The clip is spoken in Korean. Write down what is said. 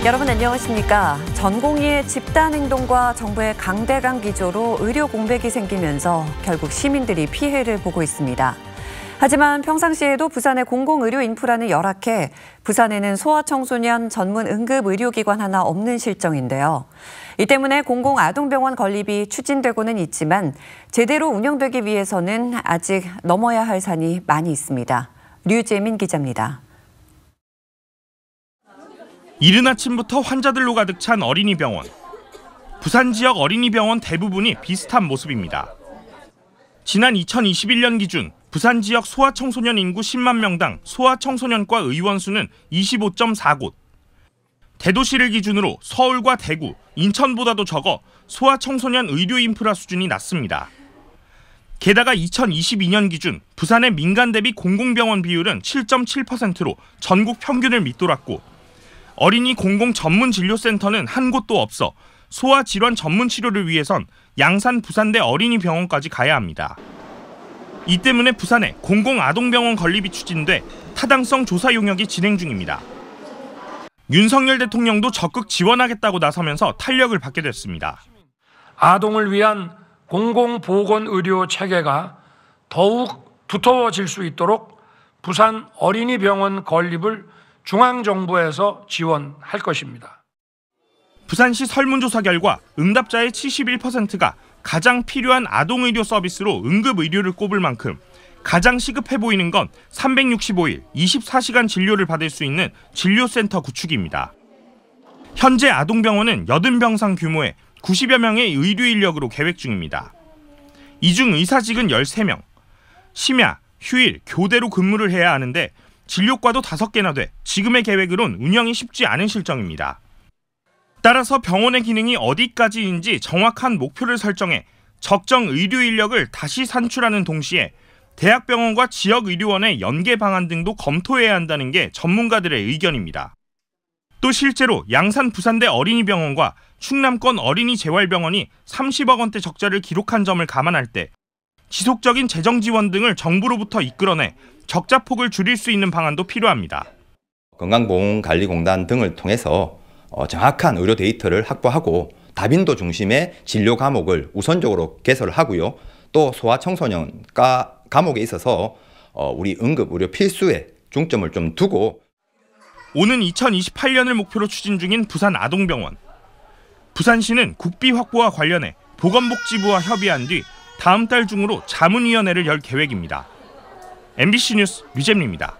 여러분 안녕하십니까? 전공의의 집단 행동과 정부의 강대강 기조로 의료 공백이 생기면서 결국 시민들이 피해를 보고 있습니다. 하지만 평상시에도 부산의 공공의료 인프라는 열악해 부산에는 소아청소년 전문 응급의료기관 하나 없는 실정인데요. 이 때문에 공공아동병원 건립이 추진되고는 있지만 제대로 운영되기 위해서는 아직 넘어야 할 산이 많이 있습니다. 류재민 기자입니다. 이른 아침부터 환자들로 가득 찬 어린이병원. 부산 지역 어린이병원 대부분이 비슷한 모습입니다. 지난 2021년 기준 부산 지역 소아청소년 인구 10만 명당 소아청소년과 의원 수는 25.4곳. 대도시를 기준으로 서울과 대구, 인천보다도 적어 소아청소년 의료 인프라 수준이 낮습니다. 게다가 2022년 기준 부산의 민간 대비 공공병원 비율은 7.7%로 전국 평균을 밑돌았고 어린이 공공 전문 진료센터는 한 곳도 없어 소아 질환 전문 치료를 위해선 양산 부산대 어린이병원까지 가야 합니다. 이 때문에 부산에 공공아동병원 건립이 추진돼 타당성 조사 용역이 진행 중입니다. 윤석열 대통령도 적극 지원하겠다고 나서면서 탄력을 받게 됐습니다. 아동을 위한 공공보건의료 체계가 더욱 두터워질 수 있도록 부산 어린이병원 건립을 중앙정부에서 지원할 것입니다. 부산시 설문조사 결과 응답자의 71%가 가장 필요한 아동의료 서비스로 응급의료를 꼽을 만큼 가장 시급해 보이는 건 365일 24시간 진료를 받을 수 있는 진료센터 구축입니다. 현재 아동병원은 80병상 규모의 90여 명의 의료 인력으로 계획 중입니다. 이 중 의사직은 13명, 심야, 휴일, 교대로 근무를 해야 하는데 진료과도 5개나 돼 지금의 계획으론 운영이 쉽지 않은 실정입니다. 따라서 병원의 기능이 어디까지인지 정확한 목표를 설정해 적정 의료 인력을 다시 산출하는 동시에 대학병원과 지역의료원의 연계 방안 등도 검토해야 한다는 게 전문가들의 의견입니다. 또 실제로 양산 부산대 어린이병원과 충남권 어린이재활병원이 30억 원대 적자를 기록한 점을 감안할 때 지속적인 재정 지원 등을 정부로부터 이끌어내 적자폭을 줄일 수 있는 방안도 필요합니다. 건강보험관리공단 등을 통해서 정확한 의료 데이터를 확보하고 다빈도 중심의 진료 과목을 우선적으로 개설을 하고요. 또 소아청소년 과목에 있어서 우리 응급의료 필수에 중점을 좀 두고 오는 2028년을 목표로 추진 중인 부산 아동병원. 부산시는 국비 확보와 관련해 보건복지부와 협의한 뒤 다음 달 중으로 자문위원회를 열 계획입니다. MBC 뉴스 류재민입니다.